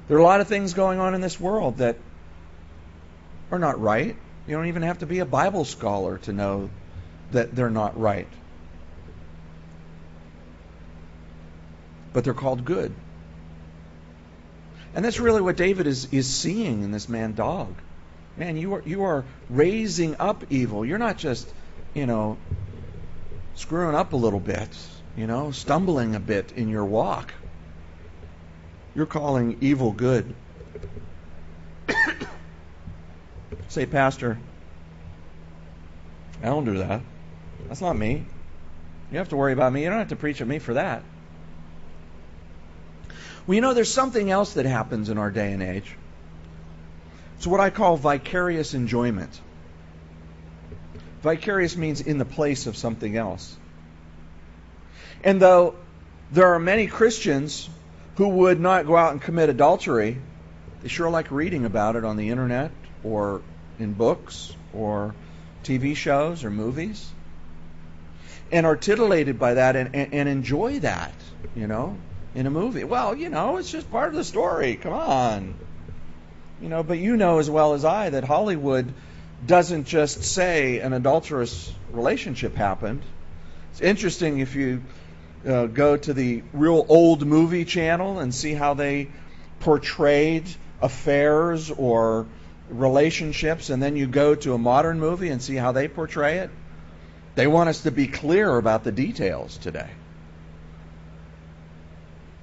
There are a lot of things going on in this world that are not right. You don't even have to be a Bible scholar to know that they're not right. But they're called good. And that's really what David is seeing in this man dog. Man, you are raising up evil. You're not just, screwing up a little bit, stumbling a bit in your walk. You're calling evil good. Say, Pastor, I don't do that. That's not me. You have to worry about me. You don't have to preach at me for that. Well, there's something else that happens in our day and age. It's what I call vicarious enjoyment. Vicarious means in the place of something else. And though there are many Christians who would not go out and commit adultery, they sure like reading about it on the internet or in books or TV shows or movies, and are titillated by that and enjoy that, in a movie. Well, it's just part of the story. Come on. But you know as well as I that Hollywood doesn't just say an adulterous relationship happened. It's interesting if you go to the real old movie channel and see how they portrayed affairs or relationships, and then you go to a modern movie and see how they portray it. They want us to be clear about the details today.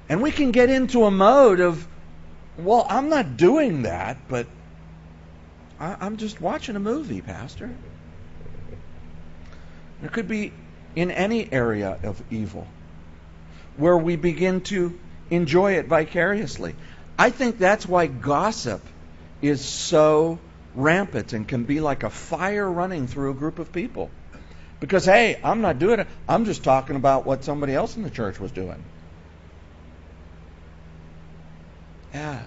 And we can get into a mode of, well, I'm not doing that, but I'm just watching a movie, Pastor. It could be in any area of evil where we begin to enjoy it vicariously. I think that's why gossip is so rampant and can be like a fire running through a group of people. Because, hey, I'm not doing it. I'm just talking about what somebody else in the church was doing. Yeah.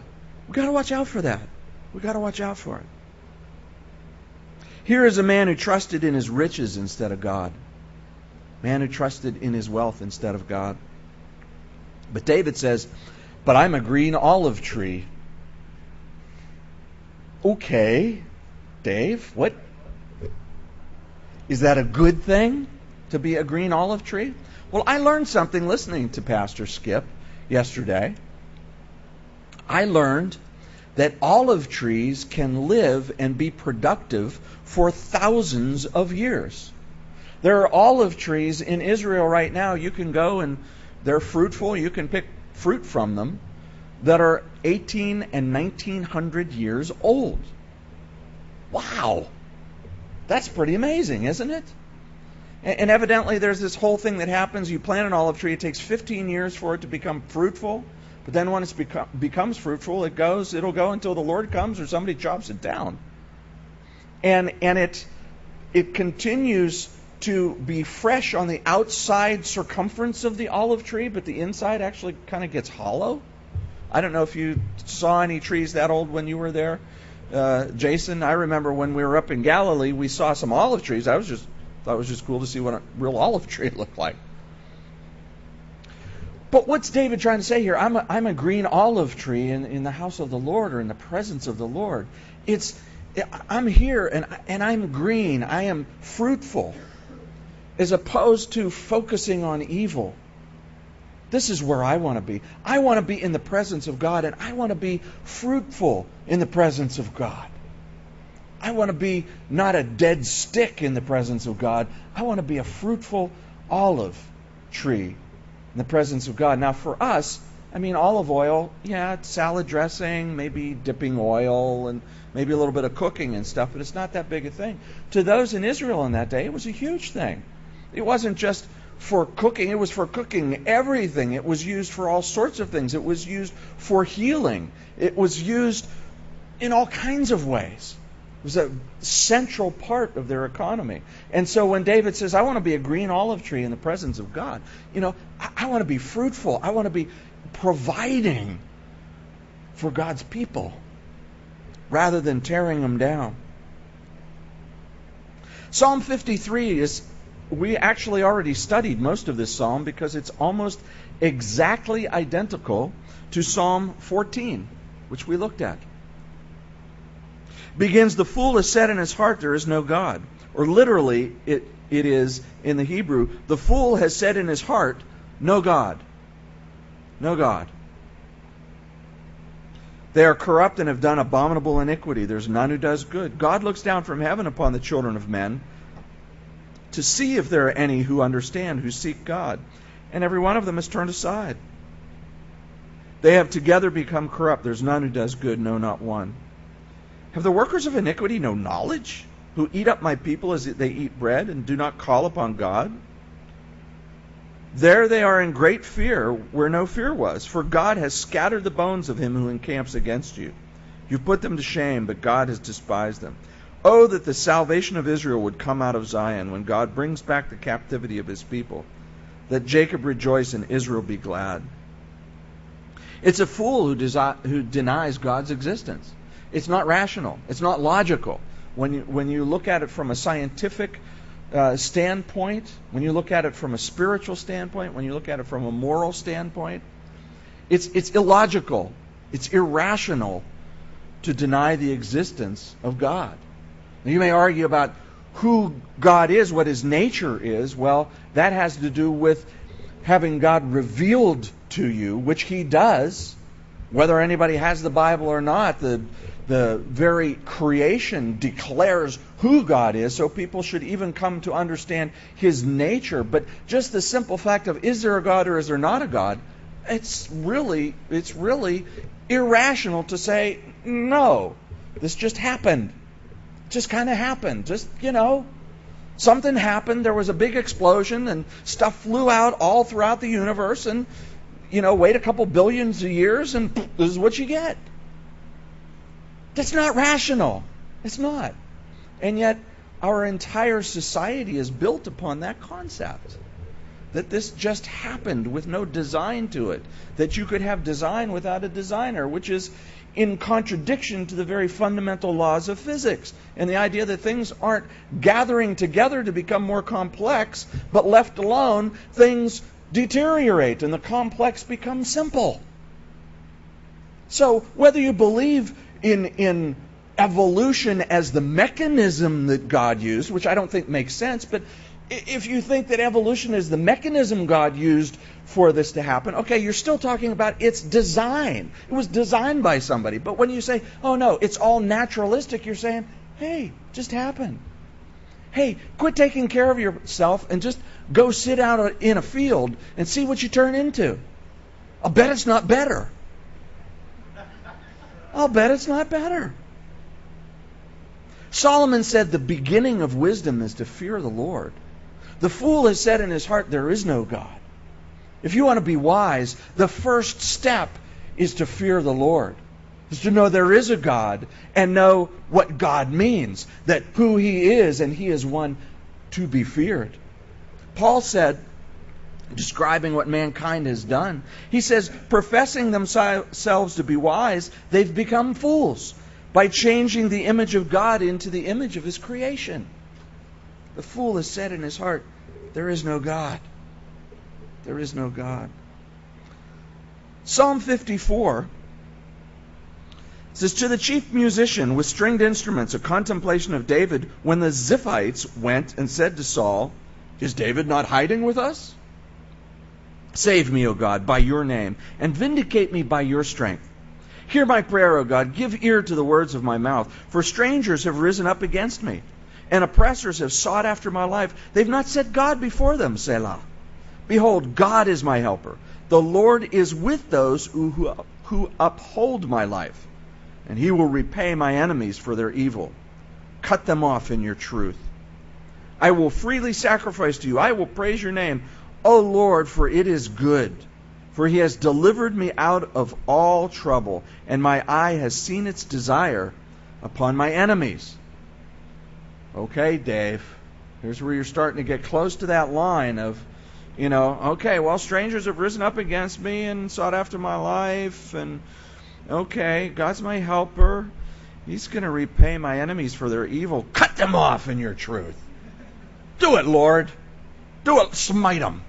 We've got to watch out for that. We've got to watch out for it. Here is a man who trusted in his riches instead of God. Man who trusted in his wealth instead of God. But David says, but I'm a green olive tree. Okay, Dave, what? Is that a good thing to be a green olive tree? Well, I learned something listening to Pastor Skip yesterday. I learned that olive trees can live and be productive for thousands of years. There are olive trees in Israel right now. You can go and they're fruitful. You can pick fruit from them that are 18 and 1900 years old. Wow. That's pretty amazing, isn't it? And evidently there's this whole thing that happens. You plant an olive tree. It takes 15 years for it to become fruitful. But then when it becomes fruitful, it'll go until the Lord comes or somebody chops it down. And it continues to be fresh on the outside circumference of the olive tree, but the inside actually kind of gets hollow. I don't know if you saw any trees that old when you were there. Jason, I remember when we were up in Galilee, we saw some olive trees. Thought it was just cool to see what a real olive tree looked like. But what's David trying to say here? I'm a green olive tree in the house of the Lord, or in the presence of the Lord. I'm here and I'm green. I am fruitful, as opposed to focusing on evil. This is where I want to be. I want to be in the presence of God, and I want to be fruitful in the presence of God. I want to be not a dead stick in the presence of God. I want to be a fruitful olive tree in the presence of God. Now for us, olive oil, it's salad dressing, maybe dipping oil, and maybe a little bit of cooking and stuff, but it's not that big a thing. To those in Israel in that day, it was a huge thing. It wasn't just for cooking, it was for cooking everything. It was used for all sorts of things. It was used for healing. It was used in all kinds of ways. It was a central part of their economy. And so when David says, I want to be a green olive tree in the presence of God, I want to be fruitful. I want to be providing for God's people rather than tearing them down. Psalm 53 we actually already studied most of this psalm because it's almost exactly identical to Psalm 14. which we looked at. Begins, the fool has said in his heart, there is no God. Or literally, it is in the Hebrew, the fool has said in his heart, no God. No God. They are corrupt and have done abominable iniquity. There's none who does good. God looks down from heaven upon the children of men to see if there are any who understand, who seek God. And every one of them has turned aside. They have together become corrupt. There's none who does good, no, not one. Have the workers of iniquity no knowledge, who eat up my people as they eat bread and do not call upon God? There they are in great fear where no fear was, for God has scattered the bones of him who encamps against you. You've put them to shame, but God has despised them. Oh, that the salvation of Israel would come out of Zion when God brings back the captivity of his people. Let Jacob rejoice and Israel be glad. It's a fool who denies God's existence. It's not rational. It's not logical. When you look at it from a scientific standpoint, when you look at it from a spiritual standpoint, when you look at it from a moral standpoint, it's illogical. It's irrational to deny the existence of God. Now, you may argue about who God is, what his nature is. Well, that has to do with having God revealed to you, which he does, whether anybody has the Bible or not. The very creation declares who God is, so people should even come to understand his nature. But just the simple fact of, is there a God or is there not a God, it's really irrational to say, no, this just happened. Just kind of happened. Just, something happened. There was a big explosion and stuff flew out all throughout the universe, and, wait a couple billions of years and this is what you get. That's not rational. It's not. And yet, our entire society is built upon that concept. That this just happened with no design to it. That you could have design without a designer, which is in contradiction to the very fundamental laws of physics. And the idea that things aren't gathering together to become more complex, but left alone, things deteriorate and the complex becomes simple. So, whether you believe in evolution as the mechanism that God used, which I don't think makes sense, but if you think that evolution is the mechanism God used for this to happen, okay, you're still talking about its design. It was designed by somebody. But when you say, oh no, it's all naturalistic, you're saying, hey, just happened. Hey, quit taking care of yourself and just go sit out in a field and see what you turn into. I'll bet it's not better. I'll bet it's not better. Solomon said the beginning of wisdom is to fear the Lord. The fool has said in his heart, there is no God. If you want to be wise, the first step is to fear the Lord. Is to know there is a God and know what God means. That who he is, and he is one to be feared. Paul said, describing what mankind has done, he says, professing themselves to be wise, they've become fools by changing the image of God into the image of his creation. The fool has said in his heart, there is no God. There is no God. Psalm 54 says, to the chief musician with stringed instruments, a contemplation of David, when the Ziphites went and said to Saul, is David not hiding with us? Save me, O God, by your name, and vindicate me by your strength. Hear my prayer, O God. Give ear to the words of my mouth. For strangers have risen up against me, and oppressors have sought after my life. They've not set God before them, Selah. Behold, God is my helper. The Lord is with those who uphold my life, and he will repay my enemies for their evil. Cut them off in your truth. I will freely sacrifice to you. I will praise your name, O Lord, for it is good. For he has delivered me out of all trouble, and my eye has seen its desire upon my enemies. Okay, Dave, here's where you're starting to get close to that line of, okay, well, strangers have risen up against me and sought after my life, and okay, God's my helper. He's going to repay my enemies for their evil. Cut them off in your truth. Do it, Lord. Do it. Smite them.